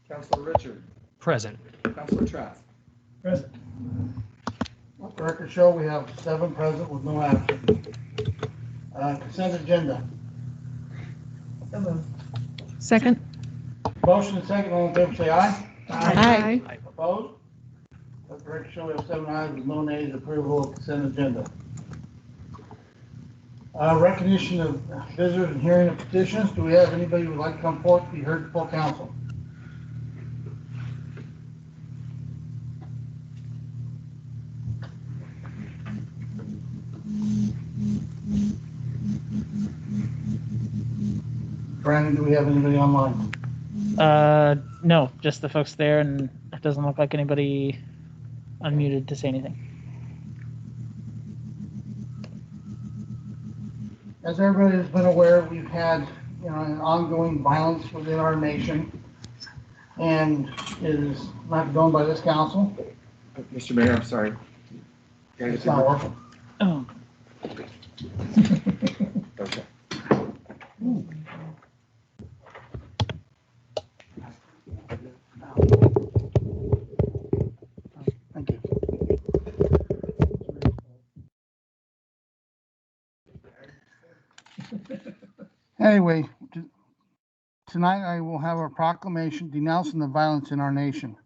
Councilor Richard. Present. Councilor Trask. Present. Let the record show we have 7 present with no action. Consent agenda. Second. Motion and second, all in favor say aye. Aye. Opposed? Let the record show we have 7 ayes with no nays. Approval of consent agenda. Recognition of visitors and hearing of petitions. Do we have anybody who would like to come forth to be heard before council? Brandon, do we have anybody online? No, just the folks there, and it doesn't look like anybody unmuted to say anything. As everybody has been aware, we've had, an ongoing violence within our nation, and it is not done by this council. Mr. Mayor, I'm sorry. Can I It's get not your- working. Oh, Okay. Thank you. Anyway, tonight I will have a proclamation denouncing the violence in our nation.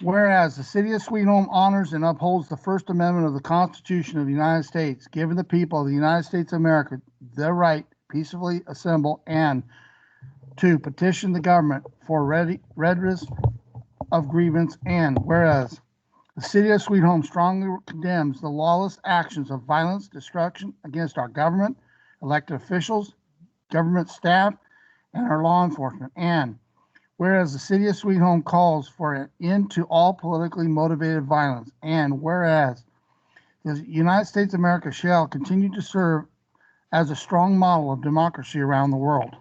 Whereas the city of Sweet Home honors and upholds the First Amendment of the Constitution of the United States, giving the people of the United States of America the right to peacefully assemble and to petition the government for redress of grievance, and whereas the city of Sweet Home strongly condemns the lawless actions of violence, destruction against our government, elected officials, government staff, and our law enforcement, and whereas the city of Sweet Home calls for an end to all politically motivated violence, and whereas the United States of America shall continue to serve as a strong model of democracy around the world.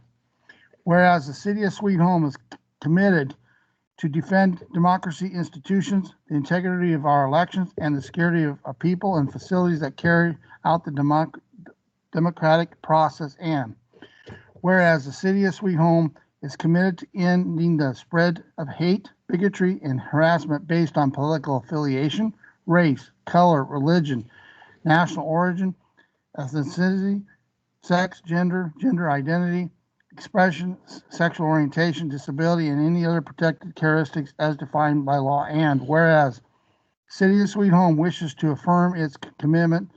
Whereas the city of Sweet Home is committed to defend democracy institutions, the integrity of our elections, and the security of people and facilities that carry out the democratic process, and whereas the city of Sweet Home is committed to ending the spread of hate, bigotry, and harassment based on political affiliation, race, color, religion, national origin, ethnicity, sex, gender identity, expression, sexual orientation, disability, and any other protected characteristics as defined by law. And whereas City of Sweet Home wishes to affirm its commitment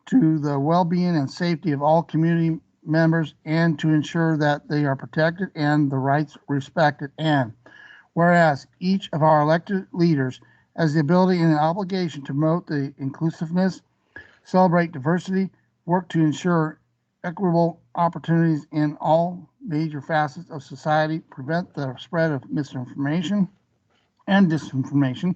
to the well-being and safety of all community members and to ensure that they are protected and the rights respected. And whereas each of our elected leaders has the ability and the obligation to promote the inclusiveness, celebrate diversity, work to ensure equitable opportunities in all major facets of society, prevent the spread of misinformation and disinformation,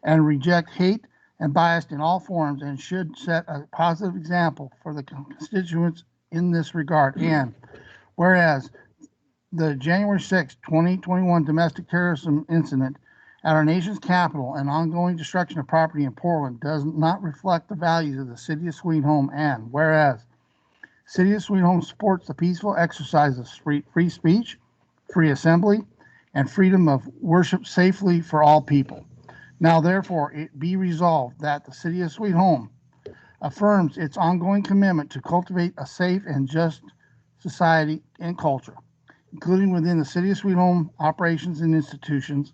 and reject hate and bias in all forms, and should set a positive example for the constituents in this regard. And whereas the January 6, 2021 domestic terrorism incident at our nation's capital and ongoing destruction of property in Portland does not reflect the values of the city of Sweet Home, and whereas City of Sweet Home supports the peaceful exercise of free speech, free assembly, and freedom of worship safely for all people. Now, therefore, it be resolved that the City of Sweet Home affirms its ongoing commitment to cultivate a safe and just society and culture, including within the City of Sweet Home operations and institutions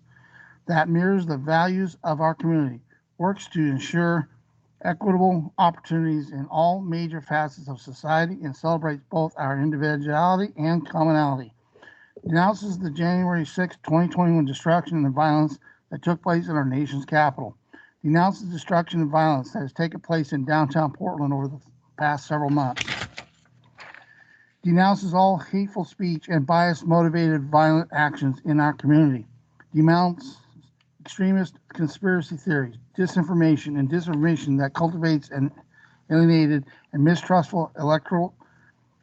that mirrors the values of our community, works to ensure equitable opportunities in all major facets of society, and celebrates both our individuality and commonality. Denounces the January 6, 2021 destruction and violence that took place in our nation's capital. Denounces destruction and violence that has taken place in downtown Portland over the past several months. Denounces all hateful speech and bias-motivated violent actions in our community. Denounces extremist conspiracy theories, disinformation, and disinformation that cultivates an alienated and mistrustful electoral,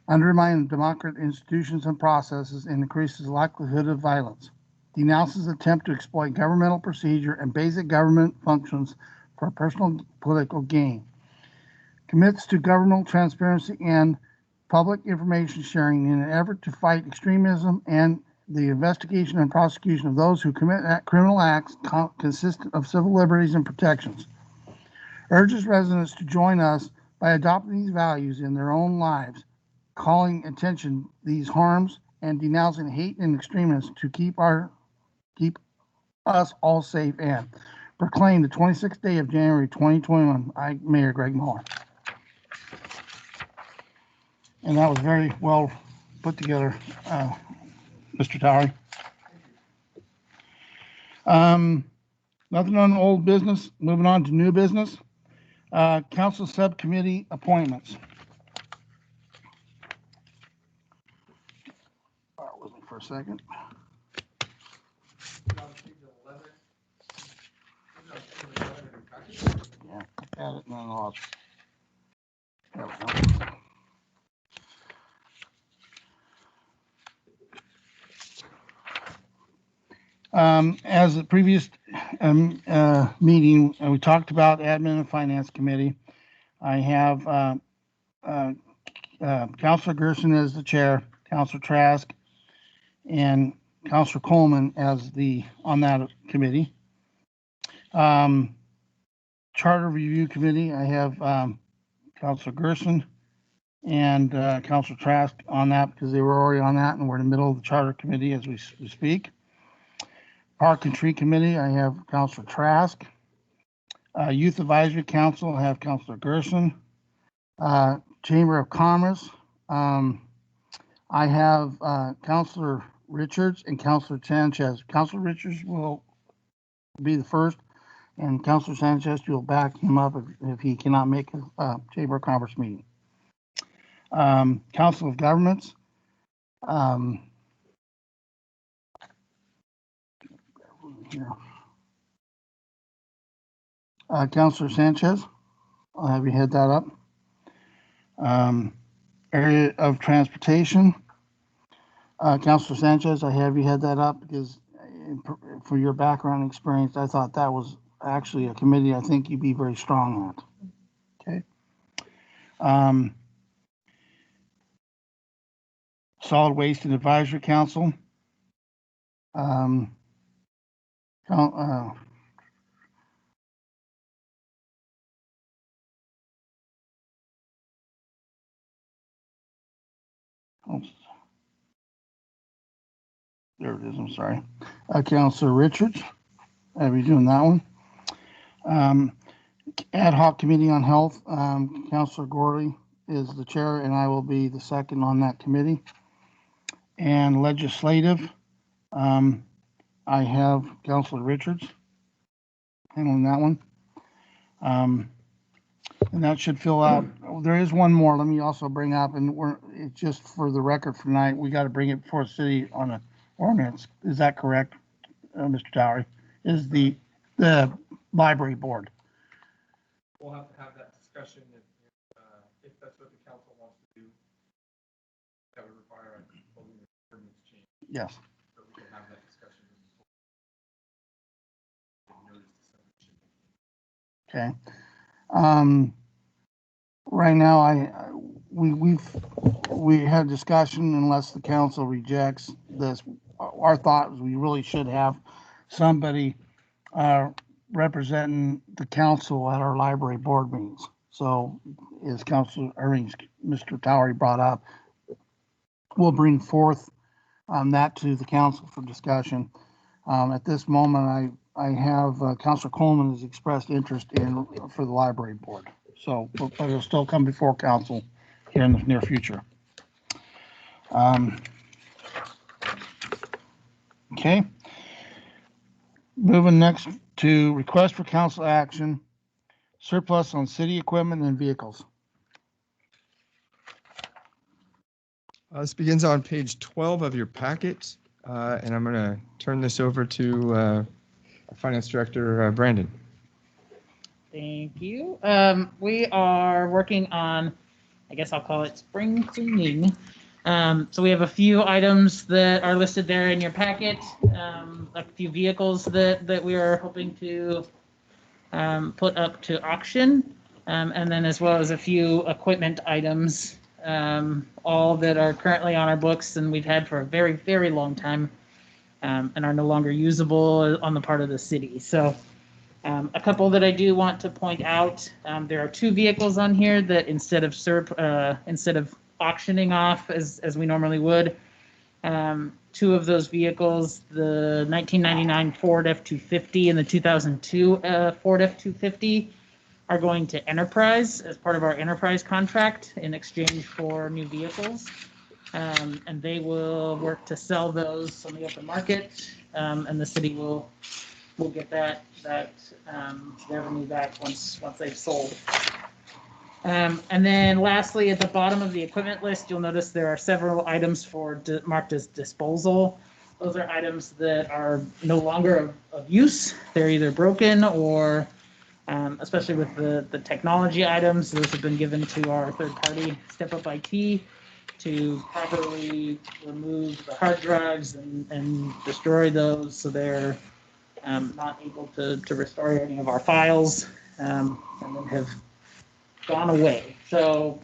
undermines democratic institutions and processes, and increases the likelihood of violence. Denounces attempt to exploit governmental procedure and basic government functions for personal political gain. Commits to governmental transparency and public information sharing in an effort to fight extremism and the investigation and prosecution of those who commit criminal acts consistent of civil liberties and protections. Urges residents to join us by adopting these values in their own lives, calling attention these harms and denouncing hate and extremism to keep us all safe and proclaim the 26th day of January 2021. I, Mayor Greg Muller. And that was very well put together, Mr. Towery. Nothing on old business. Moving on to new business. Council subcommittee appointments. Bear with me for a second. Yeah, got it. No, there we go. As the previous meeting, we talked about admin and finance committee. I have Councilor Gerson as the chair, Councilor Trask, and Councilor Coleman as on that committee. Charter Review Committee, I have Councilor Gerson and Councilor Trask on that because they were already on that, and we're in the middle of the Charter Committee as we speak. Park and Tree Committee, I have Councilor Trask. Youth Advisory Council, I have Councilor Gerson. Chamber of Commerce, I have Councilor Richards and Councilor Sanchez. Councilor Richards will be the first, and Councilor Sanchez, you'll back him up if he cannot make a Chamber of Commerce meeting. Council of Governments, Councilor Sanchez, I'll have you head that up. Area of Transportation, Councilor Sanchez, I have you head that up because for your background experience, I thought that was actually a committee I think you'd be very strong at. Okay. Solid Waste and Advisory Council. There it is, I'm sorry. Councilor Richards, I'll be doing that one. Ad hoc Committee on Health, Councilor Gorley is the chair, and I will be the second on that committee. And Legislative, I have Councilor Richards handling that one. And that should fill out. There is one more. Let me also bring up, and it's just for the record for tonight, we got to bring it before the city on an ordinance. Is that correct, Mr. Towery? Is the library board? We'll have to have that discussion if that's what the council wants to do. That would require an ordinance change. Yes. But we can have that discussion. Okay. Right now, we had discussion unless the council rejects this. Our thought is we really should have somebody representing the council at our library board meetings. So as Mr. Towery brought up, we'll bring forth that to the council for discussion. At this moment, I have Councilor Coleman has expressed interest for the library board. So, but it'll still come before council here in the near future. Okay. Moving next to request for council action, surplus on city equipment and vehicles. This begins on page 12 of your packet, and I'm going to turn this over to our Finance Director, Brandon. Thank you. We are working on, I guess I'll call it spring cleaning. So we have a few items that are listed there in your packet, a few vehicles that we are hoping to put up to auction, and then as well as a few equipment items, all that are currently on our books and we've had for a very, very long time. and are no longer usable on the part of the city. So a couple that I do want to point out, there are 2 vehicles on here that instead of auctioning off as we normally would, 2 of those vehicles, the 1999 Ford F-250 and the 2002 Ford F-250, are going to Enterprise as part of our Enterprise contract in exchange for new vehicles. And they will work to sell those on the open market, and the city will get that revenue back once they've sold. And then lastly, at the bottom of the equipment list, you'll notice there are several items marked as disposal. Those are items that are no longer of use. They're either broken or, especially with the technology items, those have been given to our third party, Step Up IT, to properly remove the hard drives and destroy those so they're not able to restore any of our files, and then have gone away. So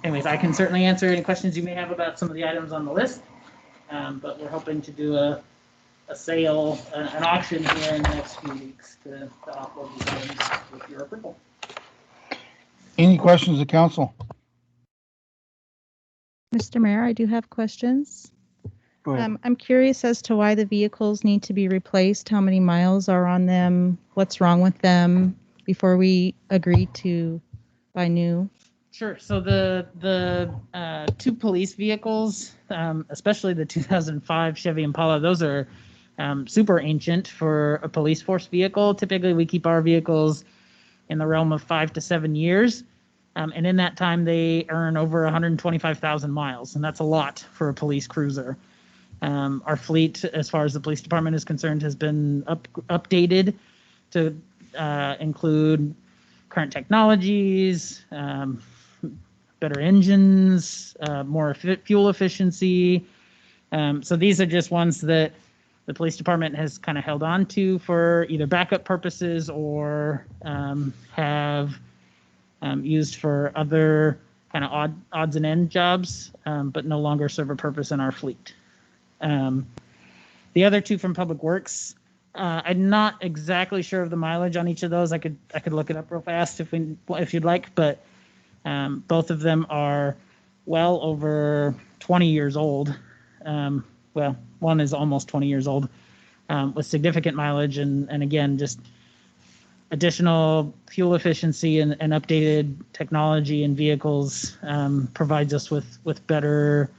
anyways, I can certainly answer any questions you may have about some of the items on the list, but we're hoping to do a sale, an auction here in the next few weeks to offload these items with your approval. Any questions of council? Mr. Mayor, I do have questions. Go ahead. I'm curious as to why the vehicles need to be replaced, how many miles are on them, what's wrong with them before we agree to buy new. Sure. So the 2 police vehicles, especially the 2005 Chevy Impala, those are super ancient for a police force vehicle. Typically, we keep our vehicles in the realm of 5 to 7 years. And in that time, they earn over 125,000 miles, and that's a lot for a police cruiser. Our fleet, as far as the police department is concerned, has been updated to include current technologies, better engines, more fuel efficiency. So these are just ones that the police department has kind of held on to for either backup purposes or have used for other kind of odds and end jobs, but no longer serve a purpose in our fleet. The other 2 from Public Works, I'm not exactly sure of the mileage on each of those. I could look it up real fast if you'd like, but both of them are well over 20 years old. Well, one is almost 20 years old, with significant mileage, and again, just additional fuel efficiency and updated technology in vehicles provides us with better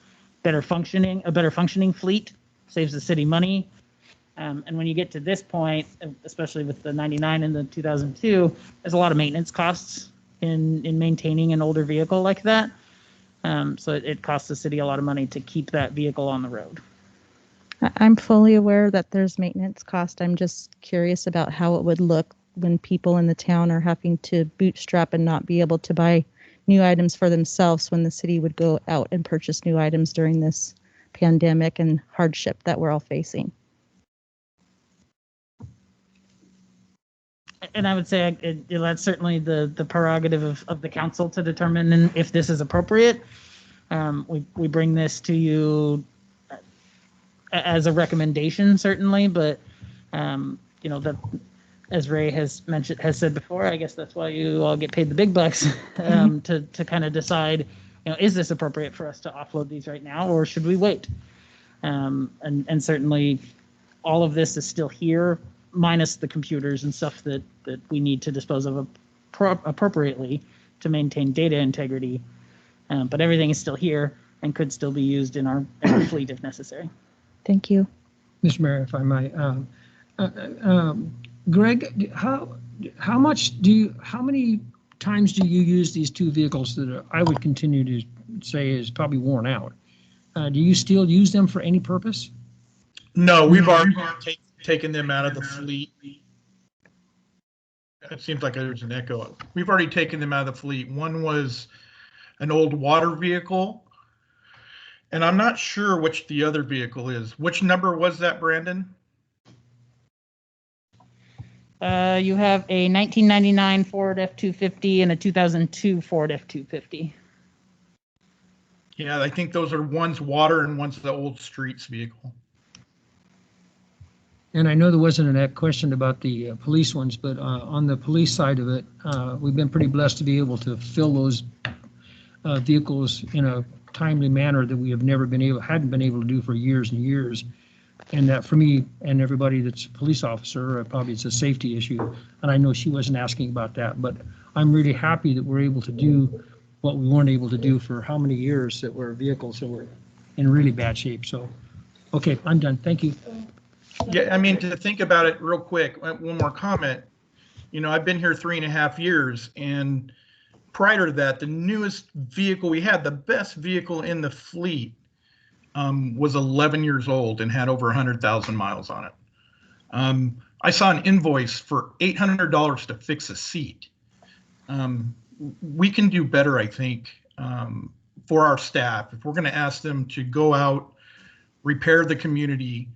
functioning, a better functioning fleet, saves the city money. And when you get to this point, especially with the 99 and the 2002, there's a lot of maintenance costs in maintaining an older vehicle like that. So it costs the city a lot of money to keep that vehicle on the road. I'm fully aware that there's maintenance cost. I'm just curious about how it would look when people in the town are having to bootstrap and not be able to buy new items for themselves when the city would go out and purchase new items during this pandemic and hardship that we're all facing. And I would say that's certainly the prerogative of the council to determine if this is appropriate. We bring this to you as a recommendation, certainly, but that, as Ray has said before, I guess that's why you all get paid the big bucks, to kind of decide, is this appropriate for us to offload these right now, or should we wait? And certainly, all of this is still here, minus the computers and stuff that we need to dispose of appropriately to maintain data integrity. But everything is still here and could still be used in our fleet if necessary. Thank you. Mr. Mayor, if I might, Greg, how many times do you use these 2 vehicles that I would continue to say is probably worn out? Do you still use them for any purpose? No, we've already taken them out of the fleet. It seems like there's an echo. We've already taken them out of the fleet. One was an old water vehicle, and I'm not sure which the other vehicle is. Which number was that, Brandon? You have a 1999 Ford F-250 and a 2002 Ford F-250. Yeah, I think those are one's water and one's the old streets vehicle. And I know there wasn't a question about the police ones, but on the police side of it, we've been pretty blessed to be able to fill those vehicles in a timely manner that we have hadn't been able to do for years and years. And that for me and everybody that's a police officer, probably it's a safety issue. And I know she wasn't asking about that, but I'm really happy that we're able to do what we weren't able to do for how many years that were vehicles that were in really bad shape. So, okay, I'm done. Thank you. Yeah, I mean, to think about it real quick, one more comment. You know, I've been here 3.5 years, and prior to that, the newest vehicle we had, the best vehicle in the fleet, was 11 years old and had over 100,000 miles on it. I saw an invoice for $800 to fix a seat. We can do better, I think, for our staff. If we're going to ask them to go out, repair the community,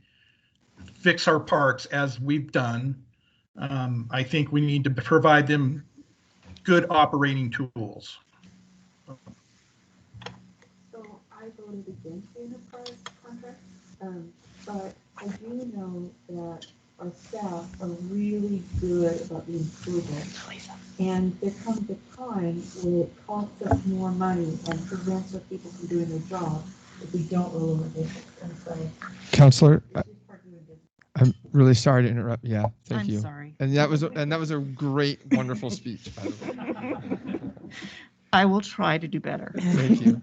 fix our parks as we've done, I think we need to provide them good operating tools. So I voted against the enterprise contract, but I do know that our staff are really good about the improvement. And there comes a time when it costs us more money and prevents our people from doing their job if we don't roll them a visit. And so Counselor, this is part of doing business. I'm really sorry to interrupt. Yeah, thank I'm you. sorry. And that was a great, wonderful speech, by the way. I will try to do better. Thank you.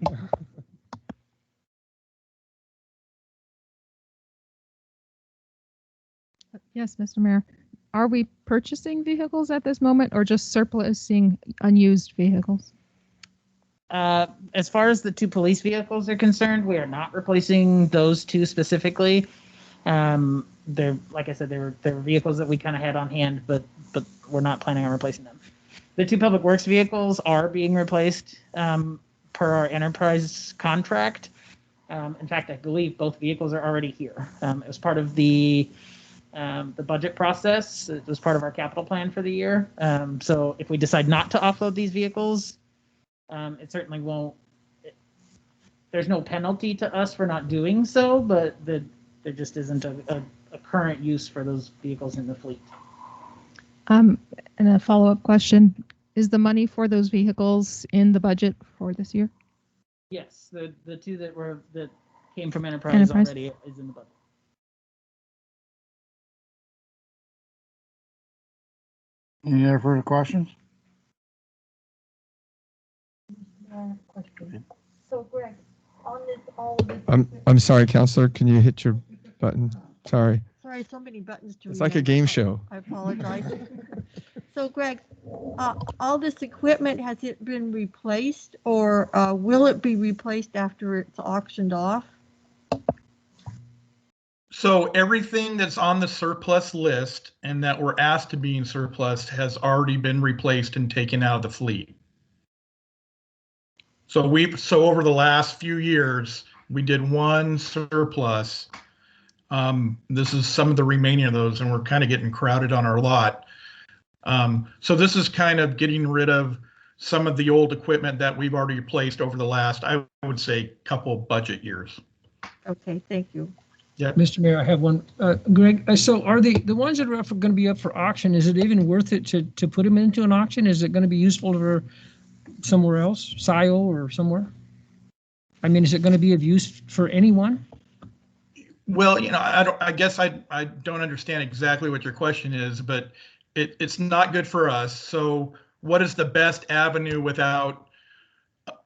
Yes, Mr. Mayor. Are we purchasing vehicles at this moment or just surplusing unused vehicles? As far as the 2 police vehicles are concerned, we are not replacing those 2 specifically. They're, like I said, they're vehicles that we kind of had on hand, but we're not planning on replacing them. The 2 public works vehicles are being replaced per our enterprise contract. In fact, I believe both vehicles are already here. It was part of the budget process. It was part of our capital plan for the year. So if we decide not to offload these vehicles, it certainly won't. There's no penalty to us for not doing so, but there just isn't a current use for those vehicles in the fleet. And a follow-up question, is the money for those vehicles in the budget for this year? Yes, the 2 that came from enterprise already is in the budget. Any other further questions? Question. So Greg, on this, all of this. I'm sorry, Counselor. Can you hit your button? Sorry. Sorry, so many buttons to It's like a remember. game show. I apologize. So Greg, all this equipment, has it been replaced or will it be replaced after it's auctioned off? So everything that's on the surplus list and that we're asked to be in surplus has already been replaced and taken out of the fleet. So over the last few years, we did 1 surplus. This is some of the remaining of those, and we're kind of getting crowded on our lot. So this is kind of getting rid of some of the old equipment that we've already replaced over the last, I would say, couple budget years. Okay, thank you. Yeah, Mr. Mayor, I have one. Greg, so are the ones that are going to be up for auction, is it even worth it to put them into an auction? Is it going to be useful for somewhere else, SIO or somewhere? I mean, is it going to be of use for anyone? Well, you know, I guess I don't understand exactly what your question is, but it's not good for us. So what is the best avenue without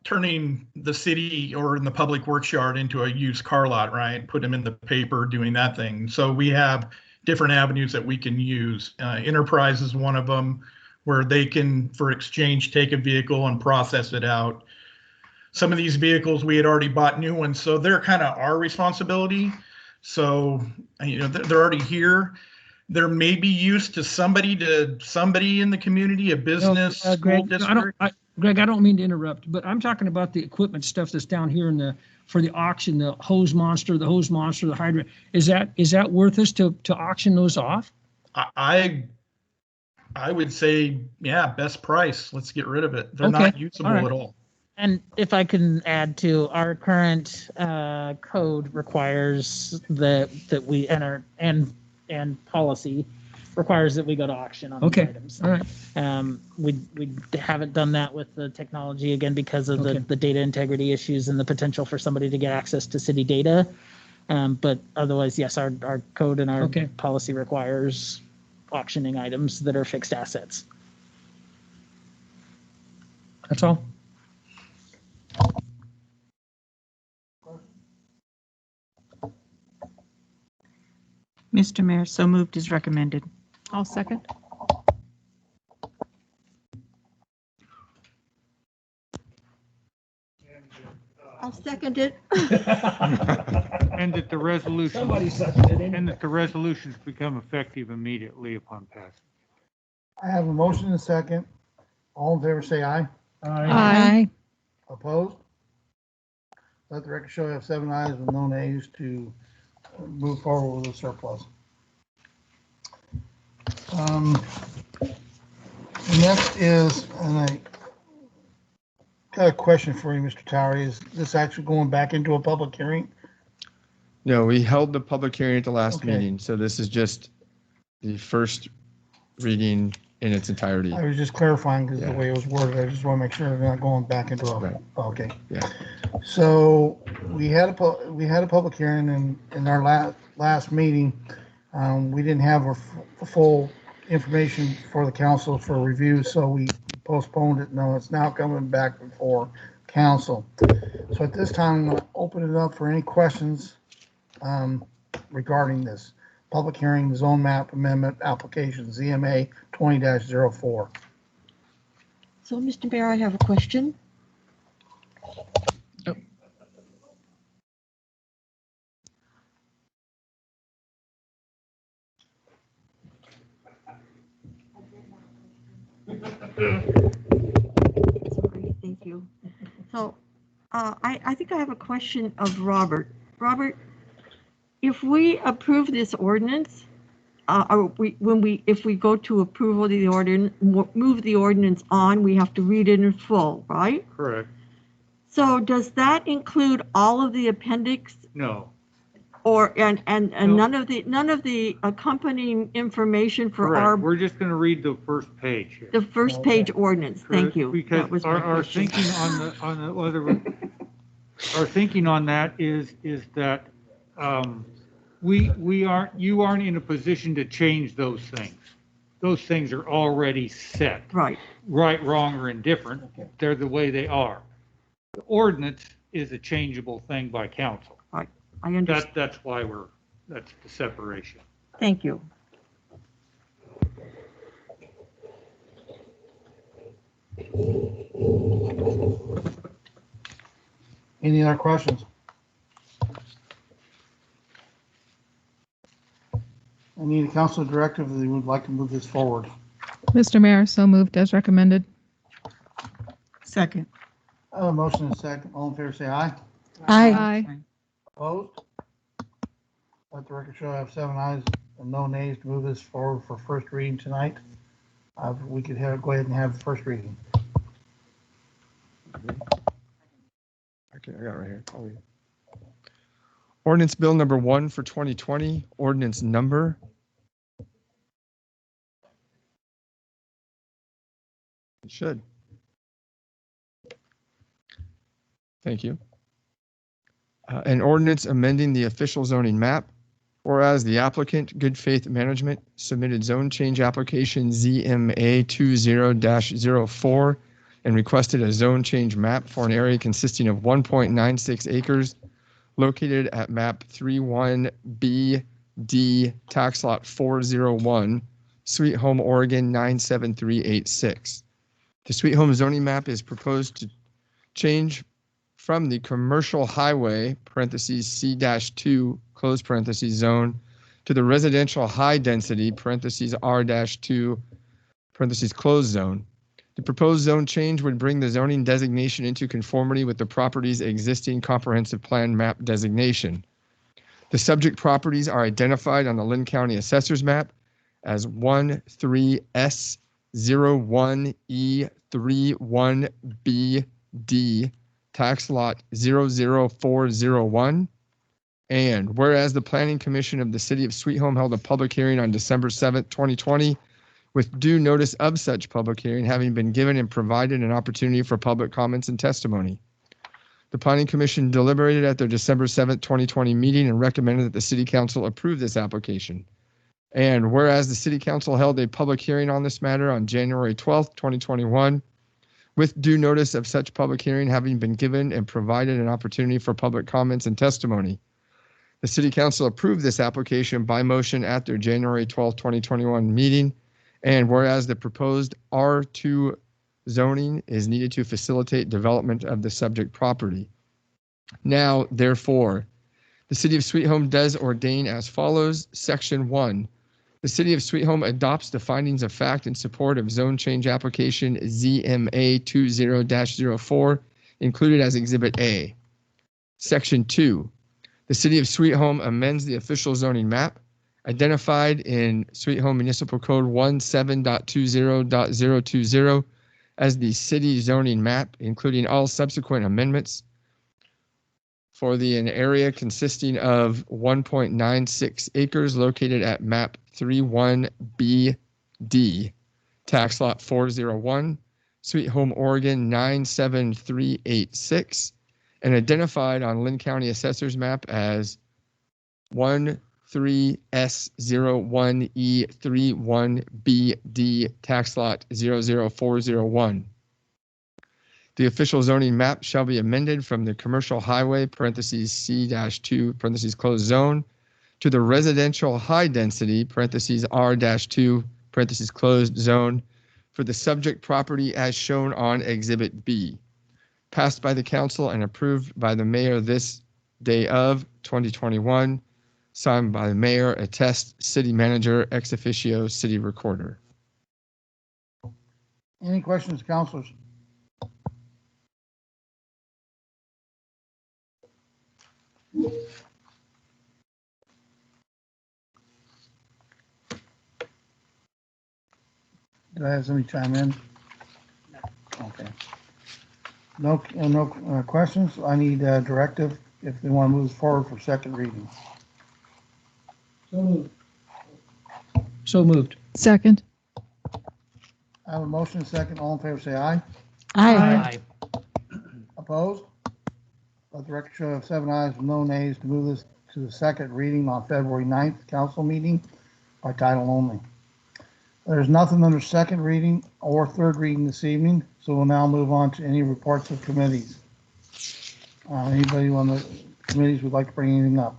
turning the city or in the public works yard into a used car lot, right? Put them in the paper doing that thing. So we have different avenues that we can use. Enterprise is one of them, where they can, for exchange, take a vehicle and process it out. Some of these vehicles, we had already bought new ones, so they're kind of our responsibility. So, you know, they're already here. There may be use to somebody in the community, a business, school Greg, district. Greg, I don't mean to interrupt, but I'm talking about the equipment stuff that's down here for the auction, the hose monster, the hydrant. Is that worth us to auction those off? I would say, yeah, best price. Let's get rid of it. They're Okay. not usable All right. at all. And if I can add to, our current code requires that we enter and and policy requires that we go to auction on these Okay, items. all right. We haven't done that with the technology, again, because of Okay. the data integrity issues and the potential for somebody to get access to city data. But otherwise, yes, our code and our Okay. policy requires auctioning items that are fixed assets. That's all. Mr. Mayor, so moved as recommended. I'll second. I'll second it. And that the resolution, Somebody seconded it. and that the resolutions become effective immediately upon passage. I have a motion and a second. All in favor, say aye. Aye. Opposed? Let the record show you have 7 ayes with no nays to move forward with the surplus. Next is, and I got a question for you, Mr. Towery. Is this actually going back into a public hearing? No, we held the public hearing at the last Okay. meeting, so this is just the first reading in its entirety. I was just clarifying because the Yeah. way it was worded, I just want to make sure they're not going back into Right. okay. Yeah. So we had a public hearing in our last meeting. We didn't have the full information for the council for review, so we postponed it. No, it's now coming back before council. So at this time, I'm going to open it up for any questions regarding this public hearing, zone map amendment application, ZMA 20-04. So, Mr. Mayor, I have a question. Sorry, thank you. So, I think I have a question of Robert. Robert, if we approve this ordinance, if we go to approval of the ordinance, move the ordinance on, we have to read it in full, right? Correct. So does that include all of the appendix No. or, and No. none of the accompanying information for our, Correct. We're just going to read the first page here. the first page ordinance? Thank Correct, you. Because That was my our question. thinking our thinking on that is that you aren't in a position to change those things. Those things are already set. Right. Right, wrong, or indifferent. They're the way they are. The ordinance is a changeable thing by council. Right. I understand. That's why that's the separation. Thank you. Any other questions? I need a council directive that would like to move this forward. Mr. Mayor, so moved as recommended. Second. I have a motion and a second. All in favor, say aye. Aye. Opposed? Let the record show I have 7 ayes and no nays to move this forward for first reading tonight. We could go ahead and have the first reading. Okay, I got it right here. I'll read it. Ordinance Bill number 1 for 2020, ordinance number. It should. Thank you. An ordinance amending the official zoning map, whereas the applicant, Good Faith Management, submitted zone change application ZMA 20-04 and requested a zone change map for an area consisting of 1.96 acres located at map 31BD, tax lot 401, Sweet Home, Oregon 97386. The Sweet Home zoning map is proposed to change from the commercial highway, parentheses C-2, close parentheses zone, to the residential high density, parentheses R-2, parentheses closed zone. The proposed zone change would bring the zoning designation into conformity with the property's existing comprehensive plan map designation. The subject properties are identified on the Lynn County Assessor's Map as 13S01E31BD, tax lot 00401, And whereas the Planning Commission of the City of Sweet Home held a public hearing on December 7th, 2020, with due notice of such public hearing having been given and provided an opportunity for public comments and testimony. The Planning Commission deliberated at their December 7th, 2020 meeting and recommended that the City Council approve this application. And whereas the City Council held a public hearing on this matter on January 12th, 2021, with due notice of such public hearing having been given and provided an opportunity for public comments and testimony, the City Council approved this application by motion at their January 12th, 2021 meeting. And whereas the proposed R2 zoning is needed to facilitate development of the subject property. Now, therefore, the City of Sweet Home does ordain as follows. Section 1. The City of Sweet Home adopts the findings of fact in support of zone change application ZMA 20-04 included as Exhibit A. Section 2. The City of Sweet Home amends the official zoning map identified in Sweet Home Municipal Code 17.20.020 as the city zoning map, including all subsequent amendments for an area consisting of 1.96 acres located at map 31BD, tax lot 401, Sweet Home, Oregon 97386, and identified on Lynn County Assessor's map as 13S01E31BD, tax lot 00401. The official zoning map shall be amended from the commercial highway (C-2) closed zone to the residential high density (R-2) closed zone for the subject property as shown on Exhibit B, passed by the council and approved by the mayor this day of 2021, signed by the mayor, attest city manager, ex officio city recorder. Any questions, councilors? Did I have somebody chime in? Okay. No questions. I need directive if they want to move forward for second reading. So moved. Second. I have a motion, second. All in favor, say aye. Aye. Opposed? Let the record show of 7 ayes and no nays to move this to the second reading on February 9th council meeting by title only. There's nothing under second reading or third reading this evening, so we'll now move on to any reports of committees. Anybody on the committees would like to bring anything up?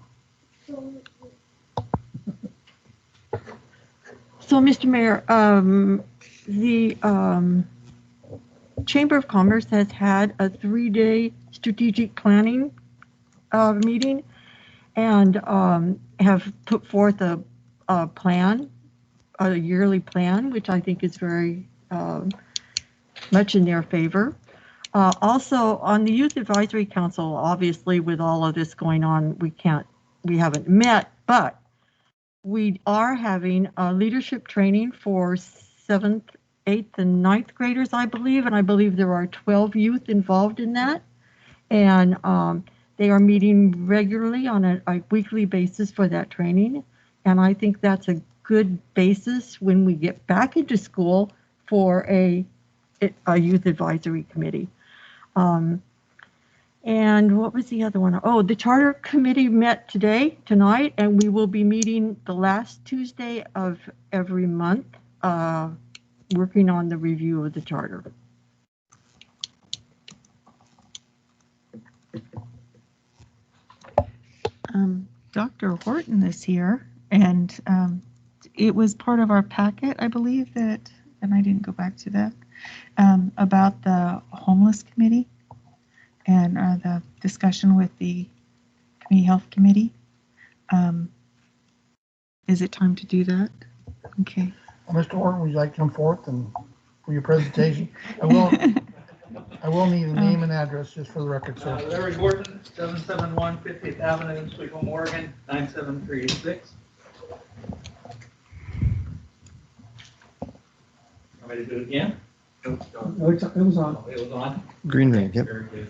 So, Mr. Mayor, the Chamber of Commerce has had a 3-day strategic planning meeting and have put forth a plan, a yearly plan, which I think is very much in their favor. Also, on the Youth Advisory Council, obviously with all of this going on, we haven't met, but we are having leadership training for 7th, 8th, and 9th graders, I believe, and I believe there are 12 youth involved in that. And they are meeting regularly on a weekly basis for that training. And I think that's a good basis when we get back into school for a youth advisory committee. And what was the other one? Oh, the charter committee met tonight, and we will be meeting the last Tuesday of every month, working on the review of the charter. Dr. Horton is here, and it was part of our packet, I believe, and I didn't go back to that, about the homeless committee and the discussion with the community health committee. Is it time to do that? Okay. Mr. Horton, would you like to come forth and for your presentation? I will need a name and address just for the record, sir. Larry Horton, 771 50th Avenue, Sweet Home, Oregon, 97386. Want me to do it again? No, it was on. It was on? Green ring, yep. Very good.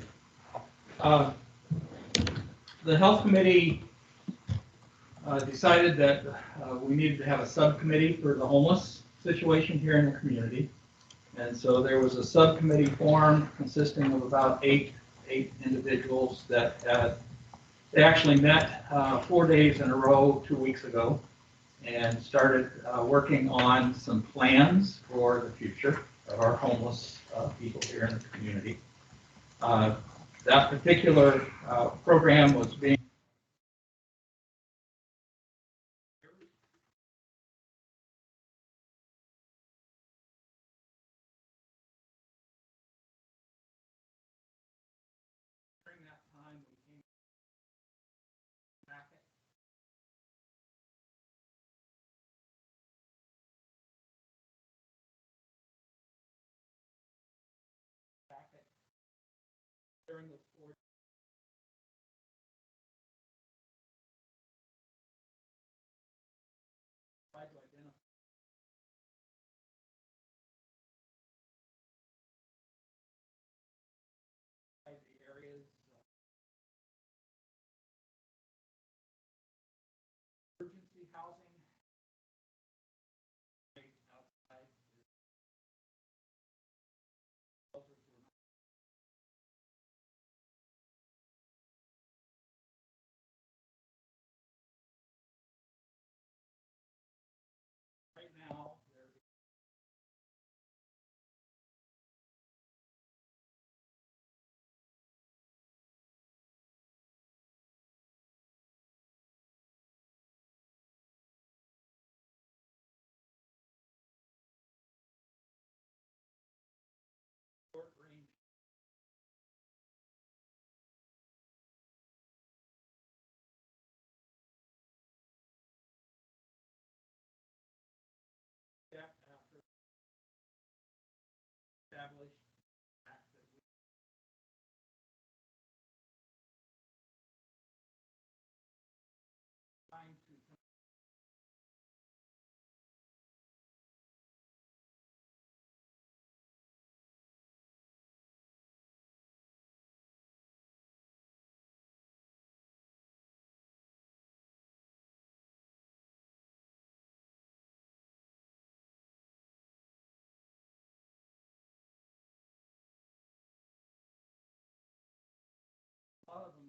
The health committee decided that we needed to have a subcommittee for the homeless situation here in the community. And so there was a subcommittee formed consisting of about eight individuals that they actually met 4 days in a row 2 weeks ago and started working on some plans for the future of our homeless people here in the community. That particular program was being during that time we came back during the 4 tried to identify the areas emergency housing outside shelters were not right now. Short range step after established act that we trying to a lot of them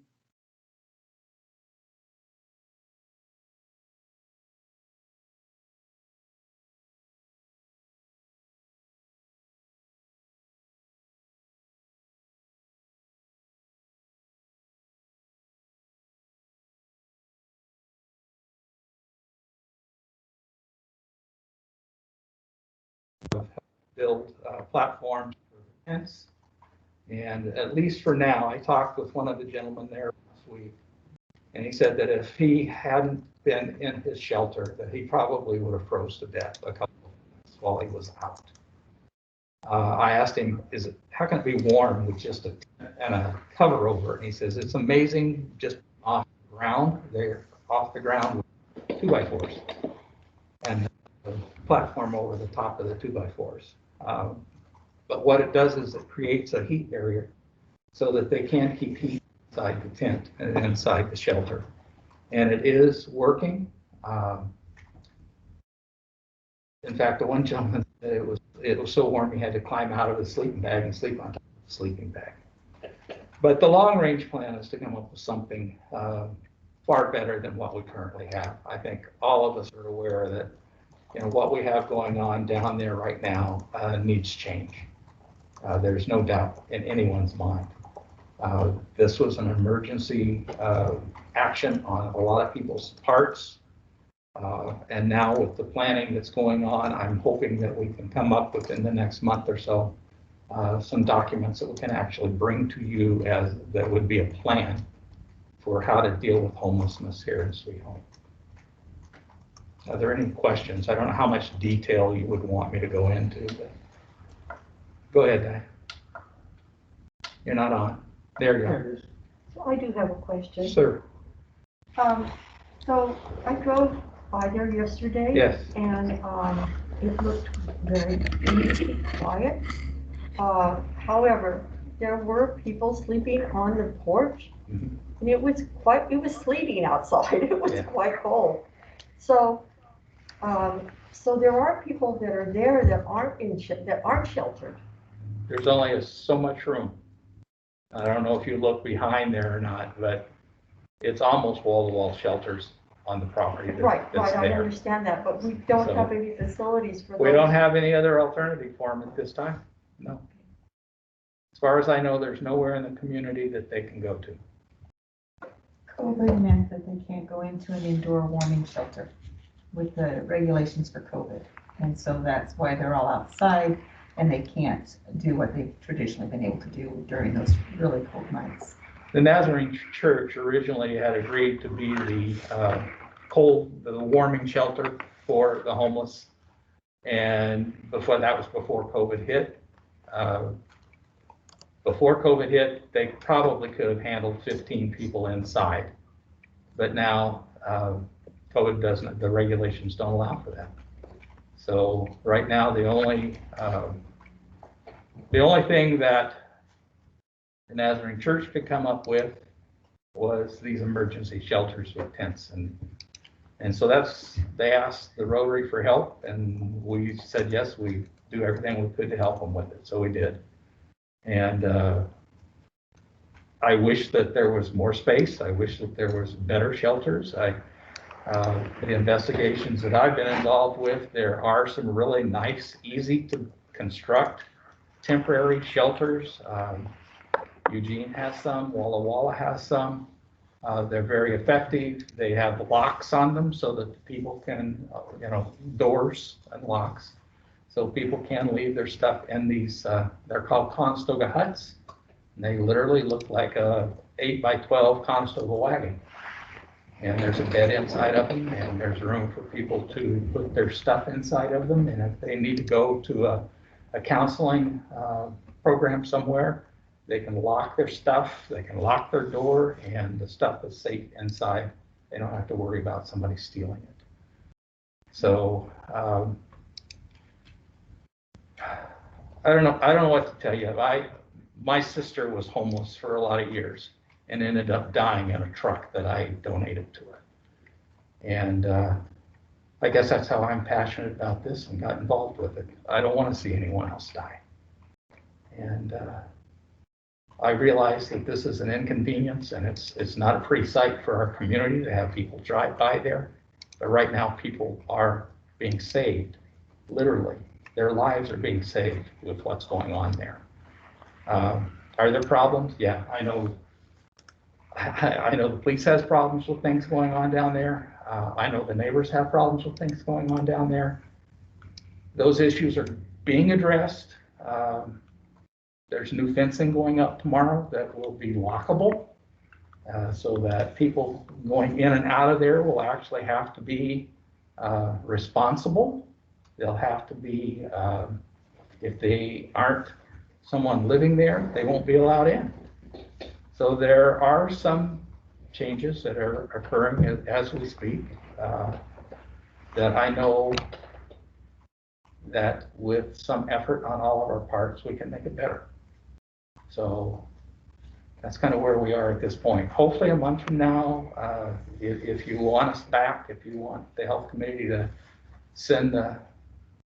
build platforms for tents. And at least for now, I talked with one of the gentlemen there last week, and he said that if he hadn't been in his shelter, that he probably would have froze to death a couple of months while he was out. I asked him, how can it be warm with just a tent and a cover over it? And he says, it's amazing just off the ground. They're off the ground with 2x4s and a platform over the top of the 2x4s. But what it does is it creates a heat barrier so that they can't keep heat inside the tent and inside the shelter. And it is working. In fact, the one gentleman said it was so warm he had to climb out of his sleeping bag and sleep on top of the sleeping bag. But the long range plan is to come up with something far better than what we currently have. I think all of us are aware that what we have going on down there right now needs change. There's no doubt in anyone's mind. This was an emergency action on a lot of people's parts. And now with the planning that's going on, I'm hoping that we can come up within the next month or so some documents that we can actually bring to you that would be a plan for how to deal with homelessness here in Sweet Home. Are there any questions? I don't know how much detail you would want me to go into, but go ahead, Di. You're not on. There you are. So I do have a question. Sir. So I drove by there yesterday. Yes. And it looked very quiet. However, there were people sleeping on the porch. Mhm. And it was sleeting outside. It was Yeah. quite cold. So, so there are people that are there that aren't sheltered. There's only so much room. I don't know if you look behind there or not, but it's almost wall-to-wall shelters on the property Right, that's I there. understand that, but we don't So, have any facilities for those. We don't have any other alternative for them at this time, no. As far as I know, there's nowhere in the community that they can go to. COVID meant that they can't go into an indoor warming shelter with the regulations for COVID. And so that's why they're all outside and they can't do what they've traditionally been able to do during those really cold nights. The Nazarene Church originally had agreed to be the warming shelter for the homeless. And before that was before COVID hit. Before COVID hit, they probably could have handled 15 people inside. But now COVID doesn't, the regulations don't allow for that. So right now, the only thing that the Nazarene Church could come up with was these emergency shelters with tents. And so they asked the Rotary for help, and we said, yes, we do everything we could to help them with it. So we did. And I wish that there was more space. I wish that there was better shelters. The investigations that I've been involved with, there are some really nice, easy to construct temporary shelters. Eugene has some, Walla Walla has some. They're very effective. They have locks on them so that people can, doors and locks. So people can leave their stuff in these, they're called Conestoga huts. And they literally look like a 8x12 Conestoga wagon. And there's a bed inside of them, and there's room for people to put their stuff inside of them. And if they need to go to a counseling program somewhere, they can lock their stuff, they can lock their door, and the stuff is safe inside. They don't have to worry about somebody stealing it. So I don't know what to tell you. My sister was homeless for a lot of years and ended up dying in a truck that I donated to her. And I guess that's how I'm passionate about this and got involved with it. I don't want to see anyone else die. And I realize that this is an inconvenience, and it's not a pretty sight for our community to have people drive by there. But right now, people are being saved, literally. Their lives are being saved with what's going on there. Are there problems? Yeah, I know. I know the police has problems with things going on down there. I know the neighbors have problems with things going on down there. Those issues are being addressed. There's new fencing going up tomorrow that will be lockable, so that people going in and out of there will actually have to be responsible. They'll have to be, if they aren't someone living there, they won't be allowed in. So there are some changes that are occurring as we speak, that I know that with some effort on all of our parts, we can make it better. So that's kind of where we are at this point. Hopefully a month from now, if you want us back, if you want the health committee to send the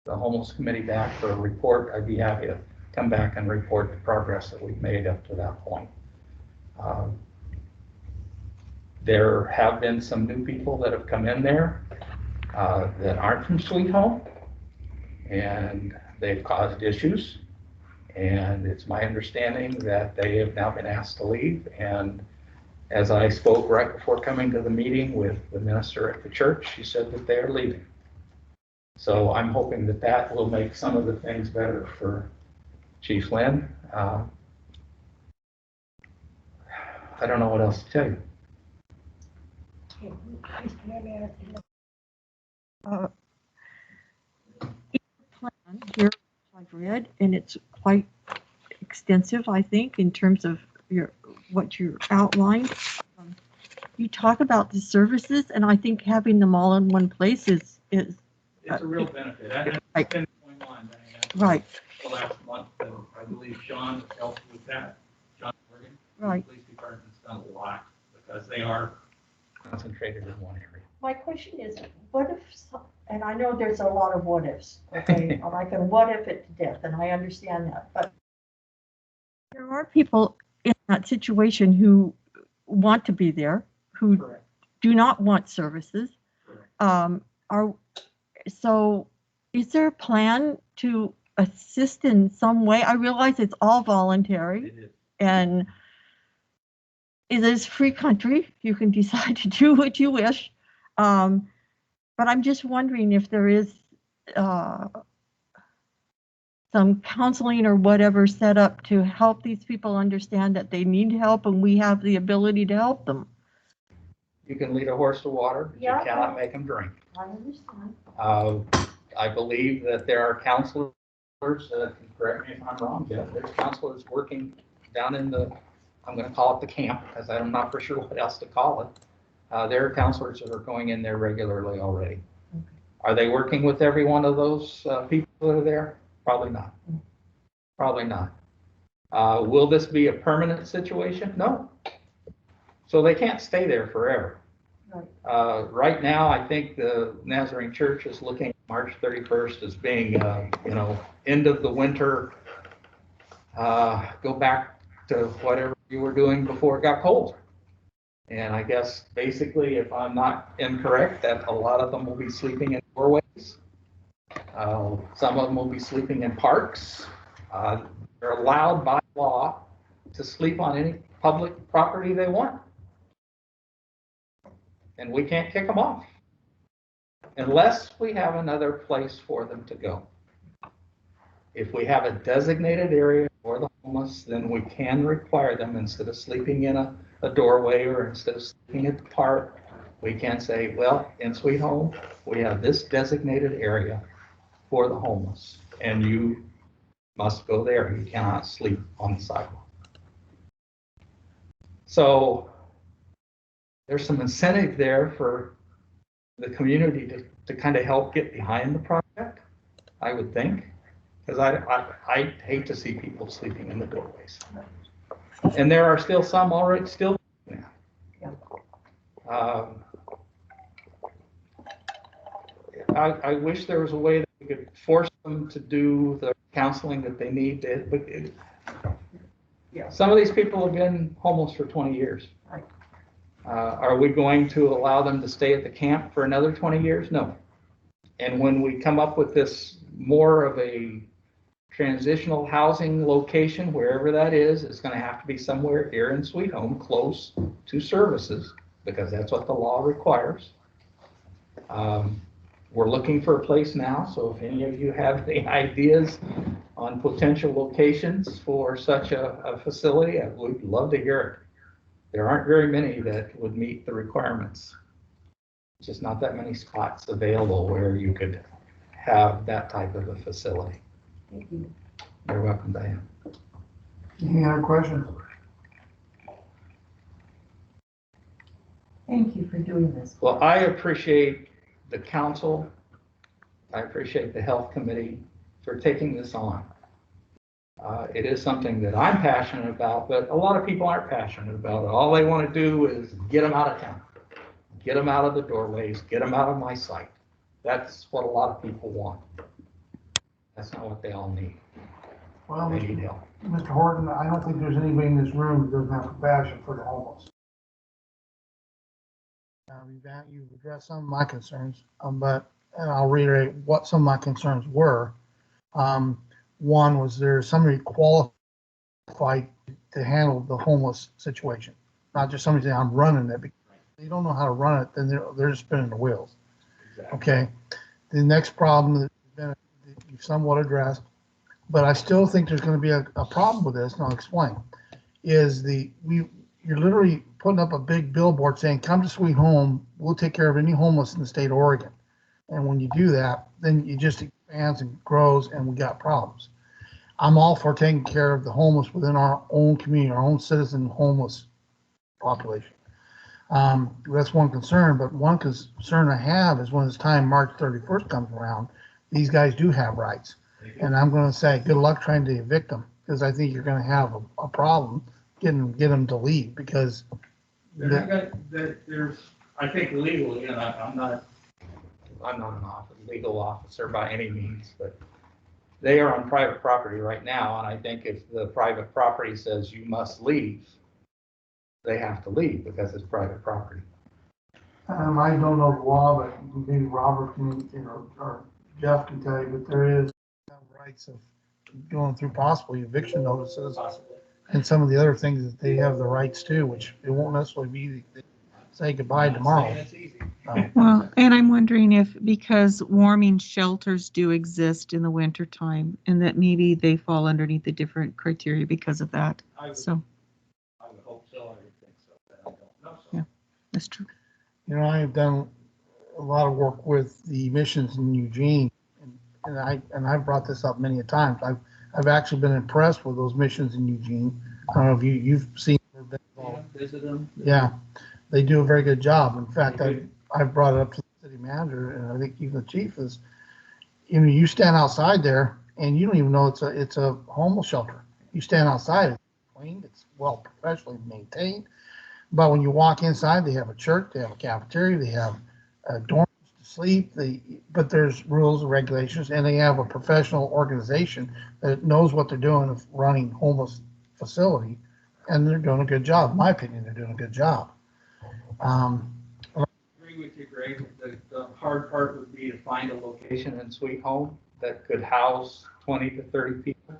homeless committee back for a report, I'd be happy to come back and report the progress that we've made up to that point. There have been some new people that have come in there that aren't from Sweet Home, and they've caused issues. And it's my understanding that they have now been asked to leave. And as I spoke right before coming to the meeting with the minister at the church, she said that they are leaving. So I'm hoping that that will make some of the things better for Chief Lynn. I don't know what else to tell you. Plan here, I've read, and it's quite extensive, I think, in terms of what you outlined. You talk about the services, and I think having them all in one place is It's a real benefit. Right. Right. the last month, and I believe Sean helped with that. John Morgan. Right. The police department's done a lot because they are concentrated in one area. My question is, what if, and I know there's a lot of what ifs, okay? Like a what if it to death, and I understand that, but there are people in that situation who want to be there, who Correct. do not want services. Correct. So is there a plan to assist in some way? I realize it's all voluntary It is. and it is free country. You can decide to do what you wish. But I'm just wondering if there is some counseling or whatever set up to help these people understand that they need help and we have the ability to help them. You can lead a horse to water, but Yeah. you cannot make them drink. I understand. I believe that there are counselors, correct me if I'm wrong, Jeff, there's counselors working down in the, I'm gonna call it the camp, because I'm not for sure what else to call it. There are counselors that are going in there regularly already. Okay. Are they working with every one of those people that are there? Probably not. Probably not. Will this be a permanent situation? No. So they can't stay there forever. Right. Right now, I think the Nazarene Church is looking at March 31st as being, end of the winter. Go back to whatever you were doing before it got cold. And I guess basically, if I'm not incorrect, that a lot of them will be sleeping in doorways. Some of them will be sleeping in parks. They're allowed by law to sleep on any public property they want. And we can't kick them off unless we have another place for them to go. If we have a designated area for the homeless, then we can require them, instead of sleeping in a doorway or instead of sleeping at the park, we can say, well, in Sweet Home, we have this designated area for the homeless, and you must go there. You cannot sleep on the sidewalk. So there's some incentive there for the community to kind of help get behind the project, I would think, because I hate to see people sleeping in the doorways. And there are still some already still doing that. I wish there was a way that we could force them to do the counseling that they need to, but some of these people have been homeless for 20 years. Right. Are we going to allow them to stay at the camp for another 20 years? No. And when we come up with this more of a transitional housing location, wherever that is, it's going to have to be somewhere here in Sweet Home, close to services, because that's what the law requires. We're looking for a place now, so if any of you have any ideas on potential locations for such a facility, I would love to hear it. There aren't very many that would meet the requirements. Just not that many spots available where you could have that type of a facility. Thank you. You're welcome, Diane. Any other questions? Thank you for doing this. Well, I appreciate the council. I appreciate the health committee for taking this on. It is something that I'm passionate about, but a lot of people aren't passionate about it. All they want to do is get them out of town, get them out of the doorways, get them out of my sight. That's what a lot of people want. That's not what they all need. Well, They need help. Mr. Horton, I don't think there's anybody in this room that doesn't have compassion for the homeless. You've addressed some of my concerns, and I'll reiterate what some of my concerns were. One was there's somebody qualified to handle the homeless situation, not just somebody saying I'm running it. Because they don't know how to run it, then they're just spinning the wheels. Exactly. Okay. The next problem that you've somewhat addressed, but I still think there's going to be a problem with this, and I'll explain. Is you're literally putting up a big billboard saying, "Come to Sweet Home. We'll take care of any homeless in the state of Oregon." And when you do that, then it just expands and grows, and we got problems. I'm all for taking care of the homeless within our own community, our own citizen homeless population. That's one concern, but one concern I have is when it's time March 31st comes around, these guys do have rights. And I'm gonna say, good luck trying to evict them, because I think you're gonna have a problem getting them to leave, because They're not gonna, there's, I think legally, and I'm not an legal officer by any means, but they are on private property right now, and I think if the private property says you must leave, they have to leave because it's private property. I don't know the law, but maybe Robert can, or Jeff can tell you, but there is rights of going through possibly eviction notices and some of the other things that they have the rights to, which it won't necessarily be say goodbye tomorrow. Well, and I'm wondering if, because warming shelters do exist in the wintertime, and that maybe they fall underneath the different criteria because of that. So, I would hope so, I would think so, but I don't know. yeah, that's true. You know, I have done a lot of work with the missions in Eugene, and I've brought this up many a times. I've actually been impressed with those missions in Eugene. I don't know if you've seen or been involved. Visit them. Yeah, they do a very good job. In fact, I've brought it up to the city manager, and I think even the chief is, you know, you stand outside there and you don't even know it's a homeless shelter. You stand outside, it's clean, it's well professionally maintained. But when you walk inside, they have a church, they have a cafeteria, they have dorms to sleep, but there's rules and regulations, and they have a professional organization that knows what they're doing of running homeless facility, and they're doing a good job. In my opinion, they're doing a good job. I agree with you, Greg. The hard part would be to find a location in Sweet Home that could house 20 to 30 people.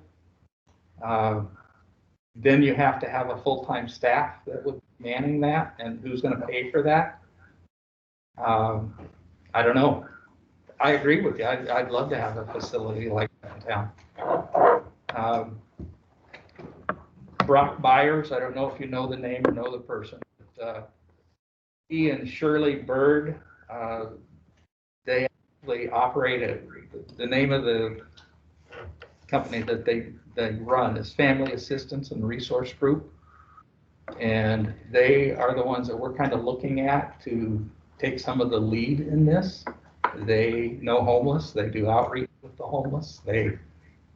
Then you have to have a full-time staff that would be manning that, and who's going to pay for that? I don't know. I agree with you. I'd love to have a facility like that in town. Brock Byers, I don't know if you know the name or know the person, but he and Shirley Bird, they actually operate the name of the company that they run is Family Assistance and Resource Group. And they are the ones that we're kind of looking at to take some of the lead in this. They know homeless, they do outreach with the homeless, they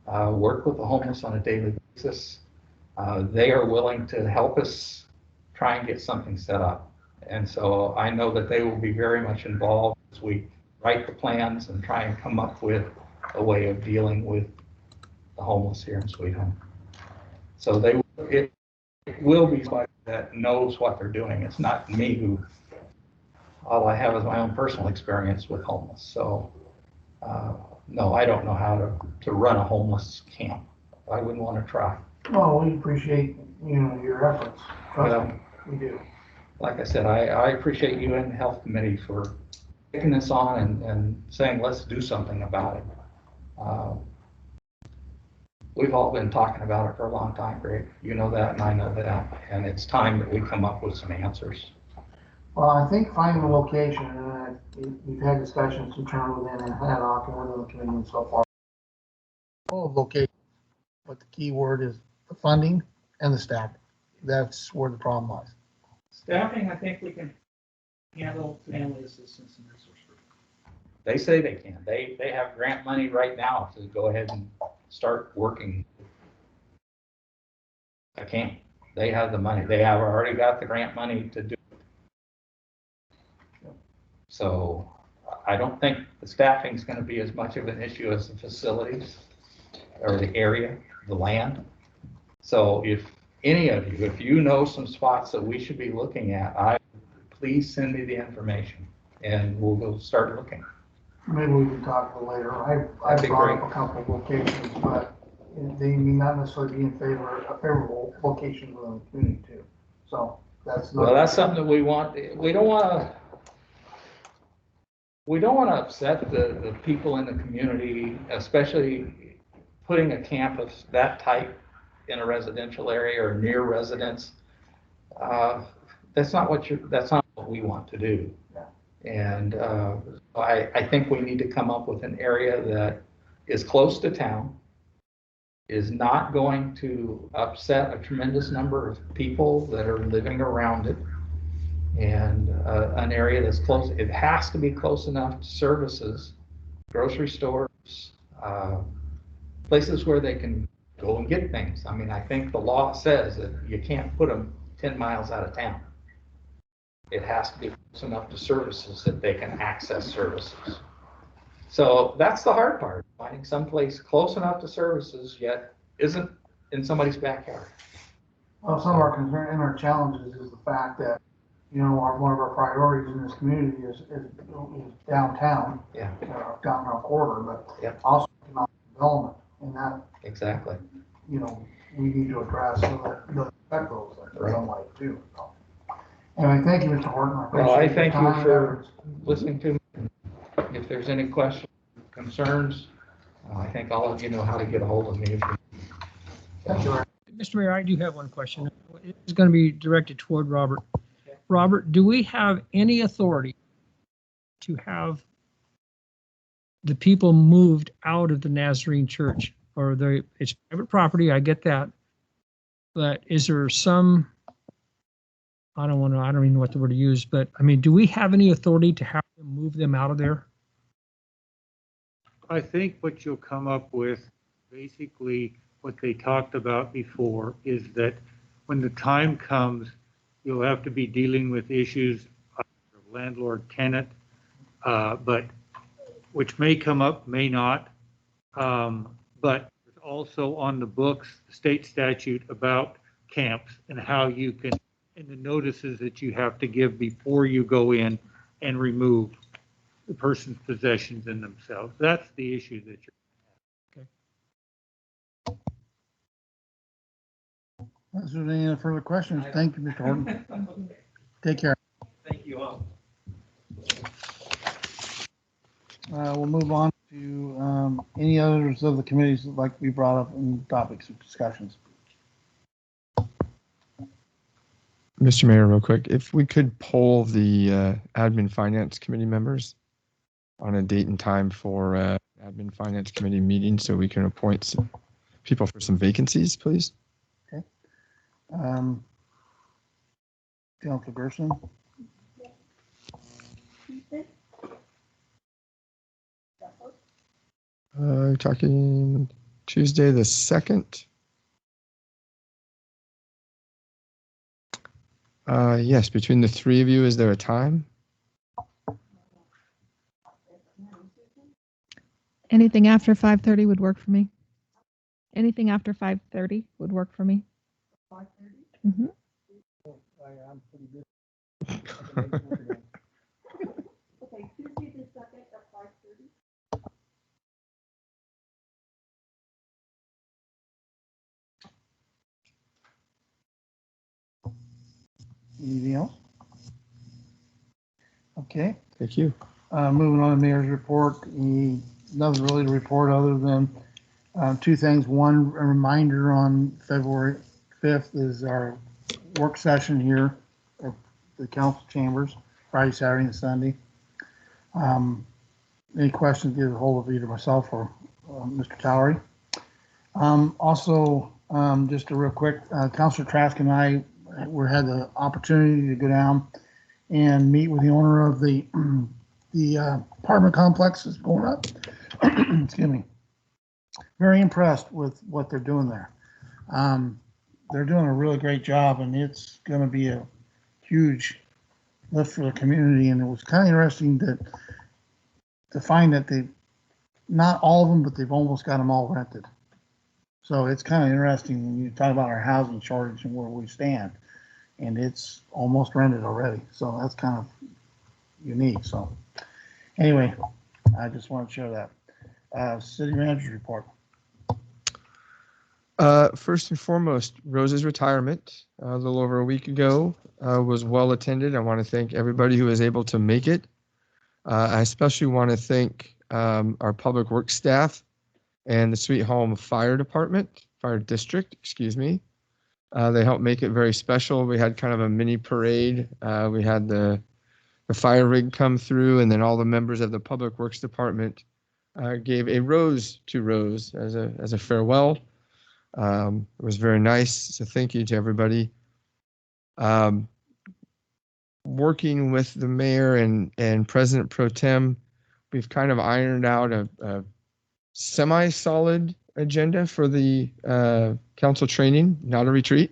work with the homeless on a daily basis. They are willing to help us try and get something set up. And so I know that they will be very much involved as we write the plans and try and come up with a way of dealing with the homeless here in Sweet Home. So it will be somebody that knows what they're doing. It's not me who, all I have is my own personal experience with homeless. So no, I don't know how to run a homeless camp. I wouldn't want to try. Well, we appreciate, you know, your efforts. We do. Like I said, I appreciate you and the health committee for taking this on and saying, let's do something about it. We've all been talking about it for a long time, Greg. You know that, and I know that. And it's time that we come up with some answers. Well, I think finding a location, and we've had discussions internally within Haddock and within the community so far. Full of location, but the key word is the funding and the staffing. That's where the problem lies. Staffing, I think we can handle Family Assistance and Resource Group. They say they can. They have grant money right now to go ahead and start working. I can't. They have the money. They have already got the grant money to do it. So I don't think the staffing is going to be as much of an issue as the facilities or the area, the land. So if any of you, if you know some spots that we should be looking at, please send me the information and we'll go start looking. Maybe we can talk a little later. I brought up a couple of locations, but they may not necessarily be in favor of a favorable location within the community too. So that's not. Well, that's something that we want. We don't want to upset the people in the community, especially putting a camp of that type in a residential area or near residents. That's not what we want to do. And I think we need to come up with an area that is close to town, is not going to upset a tremendous number of people that are living around it, and an area that's close. It has to be close enough to services, grocery stores, places where they can go and get things. I mean, I think the law says that you can't put them 10 miles out of town. It has to be close enough to services that they can access services. So that's the hard part, finding someplace close enough to services yet isn't in somebody's backyard. Well, some of our concern and our challenges is the fact that, you know, one of our priorities in this community is downtown. Yeah. Downtown corridor, but Yep. also economic development, and that, Exactly. you know, we need to address so that it doesn't affect those in some way too. So. Anyway, thank you, Mr. Horton. Well, I appreciate thank your you time and for efforts. listening to me. If there's any questions, concerns, I think all of you know how to get a hold of me. Thank you. Mr. Mayor, I do have one question. It's going to be directed toward Robert. Robert, do we have any authority to have the people moved out of the Nazarene Church? Or it's private property, I get that. But is there some, I don't even know what the word to use, but I mean, do we have any authority to have them move them out of there? I think what you'll come up with, basically what they talked about before, is that when the time comes, you'll have to be dealing with issues of landlord-tenant, but which may come up, may not. But there's also on the books, state statute about camps and how you can, and the notices that you have to give before you go in and remove the person's possessions in themselves. That's the issue that you're. Is there any other further questions? Thank you, Mr. Horton. Take care. Thank you all. We'll move on to any others of the committees that like to be brought up in topics of discussions. Mr. Mayor, real quick, if we could poll the Admin Finance Committee members on a date and time for Admin Finance Committee meeting so we can appoint some people for some vacancies, please. Okay. Councilor Gerson? Talking Tuesday the 2nd. Yes, between the three of you, is there a time? Anything after 5:30 would work for me. Anything after 5:30 would work for me. 5:30? Mm-hmm. I'm pretty good. Okay, Tuesday the 2nd at 5:30. Anything else? Okay. Thank you. Moving on to mayor's report, nothing really to report other than two things. One, a reminder on February 5th is our work session here at the council chambers, Friday, Saturday, and Sunday. Any questions, get a hold of either myself or Mr. Towery. Also, just a real quick, Councilor Trask and I had the opportunity to go down and meet with the owner of the apartment complex that's going up. Excuse me. Very impressed with what they're doing there. They're doing a really great job, and it's going to be a huge lift for the community. And it was kind of interesting to find that not all of them, but they've almost got them all rented. So it's kind of interesting when you talk about our housing shortage and where we stand, and it's almost rented already. So that's kind of unique. So anyway, I just want to share that. City manager's report. First and foremost, Rose's retirement a little over a week ago was well attended. I want to thank everybody who was able to make it. I especially want to thank our public works staff and the Sweet Home Fire District, excuse me. They helped make it very special. We had kind of a mini parade. We had the fire rig come through, and then all the members of the Public Works Department gave a rose to Rose as a farewell. It was very nice, so thank you to everybody. Working with the mayor and President Pro Tem, we've kind of ironed out a semi-solid agenda for the council training, not a retreat.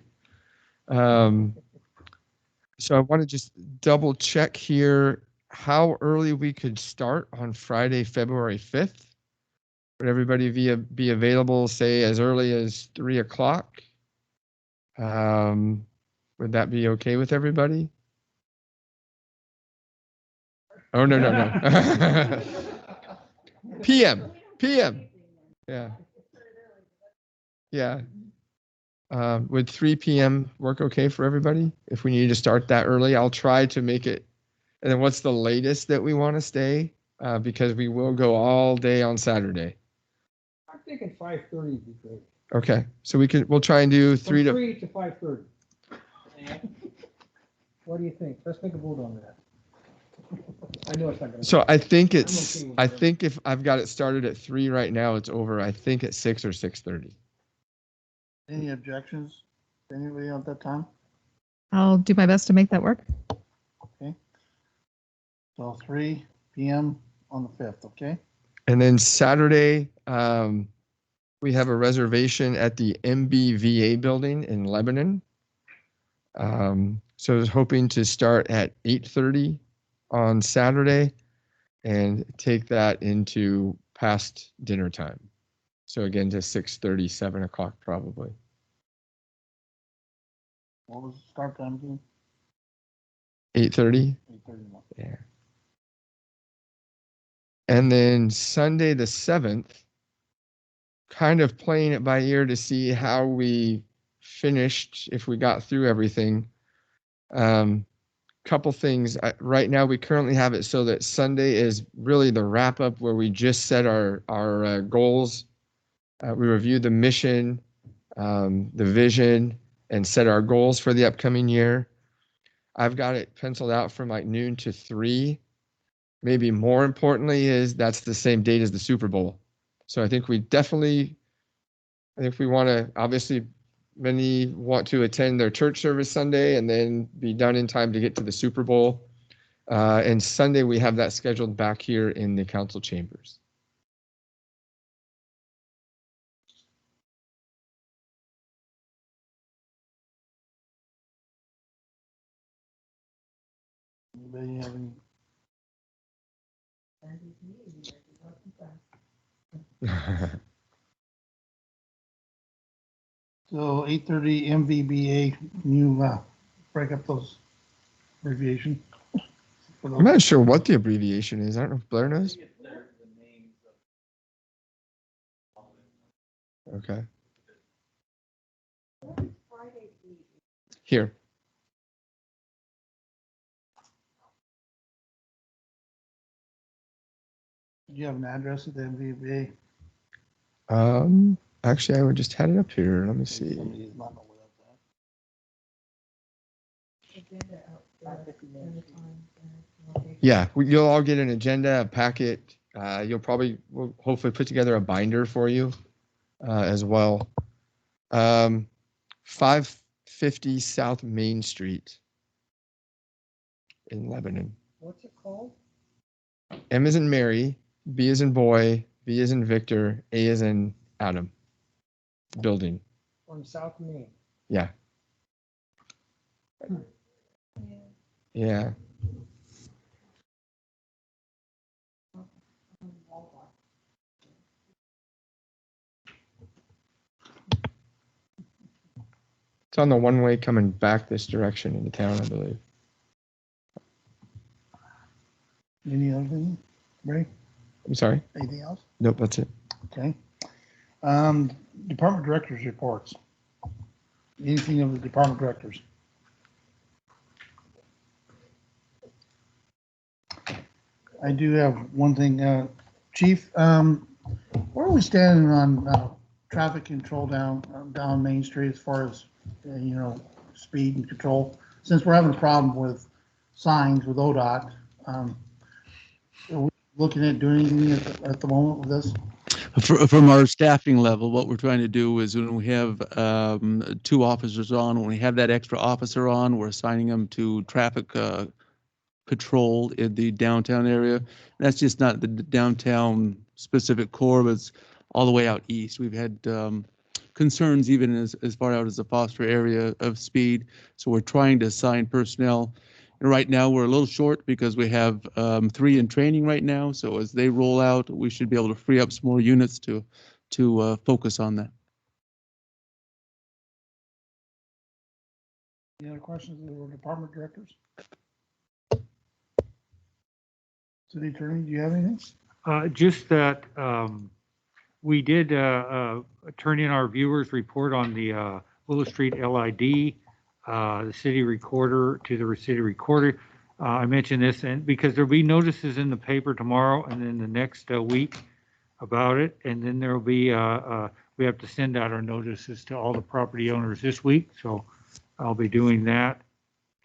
So I want to just double check here how early we could start on Friday, February 5th. Would everybody be available, say, as early as 3 o'clock? Would that be okay with everybody? Oh, no, no, no. PM. Yeah. Yeah. Would 3 p.m. work okay for everybody? If we need to start that early, I'll try to make it. And then what's the latest that we want to stay? Because we will go all day on Saturday. I'm thinking 5:30 would be great. Okay, so we'll try and do From 3 to. 3 to 5:30. What do you think? Let's make a vote on that. I know it's not gonna. So I think I'm it's, okay with I whatever. think if I've got it started at 3 right now, it's over, I think at 6 or 6:30. Any objections? Anybody at that time? I'll do my best to make that work. So 3 p.m. on the 5th, okay? And then Saturday, we have a reservation at the MBVA building in Lebanon. So I was hoping to start at 8:30 on Saturday and take that into past dinner time. So again, to 6:30, 7 o'clock probably. What was the start time again? 8:30? 8:30. Yeah. And then Sunday the 7th, kind of playing it by ear to see how we finished, if we got through everything. Couple things. Right now, we currently have it so that Sunday is really the wrap up where we just set our goals. We review the mission, the vision, and set our goals for the upcoming year. I've got it penciled out from like noon to 3. Maybe more importantly is that's the same date as the Super Bowl. So I think we want to, obviously, many want to attend their church service Sunday and then be done in time to get to the Super Bowl. And Sunday, we have that scheduled back here in the council chambers. Anybody have any? So 8:30 MVBA, can you break up those abbreviation? I'm not sure what the abbreviation is. I don't know if Blair knows. Okay. Here. Do you have an address at the MVBA? Actually, I would just had it up here. Let me see. Somebody does not know where that's at. Yeah, you'll all get an agenda, a packet. We'll hopefully put together a binder for you as well. 550 South Main Street in Lebanon. What's it called? M as in Mary, B as in boy, V as in Victor, A as in Adam. Building. On South Main. Yeah. Yeah. It's on the one-way coming back this direction into town, I believe. Any other thing, Ray? I'm sorry? Anything else? Nope, that's it. Okay. Department directors reports. Anything of the department directors? I do have one thing, Chief, where are we standing on traffic control down Main Street as far as, speed and control? Since we're having a problem with signs with ODOT, are we looking at doing anything at the moment with this? From our staffing level, what we're trying to do is when we have 2 officers on, when we have that extra officer on, we're assigning them to traffic patrol in the downtown area. That's just not the downtown specific core, but it's all the way out east. We've had concerns even as far out as the Foster area of speed. So we're trying to assign personnel. And right now we're a little short because we have 3 in training right now. So as they roll out, we should be able to free up some more units to focus on that. Any other questions of the department directors? City Attorney, do you have anything? Just that we did turn in our viewers report on the Willow Street LID, the city recorder to the city recorder. I mentioned this and because there'll be notices in the paper tomorrow and then the next week about it. And then there'll be, we have to send out our notices to all the property owners this week. So I'll be doing that.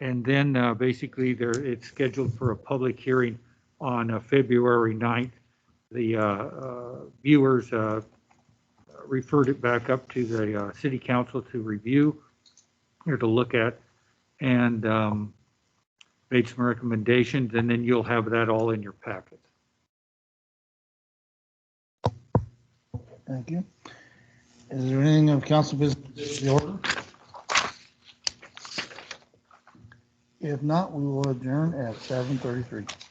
And then basically it's scheduled for a public hearing on February 9th. The viewers referred it back up to the city council to review or to look at and made some recommendations, and then you'll have that all in your packet. Thank you. Is there anything of council business in the order? If not, we will adjourn at 7:33.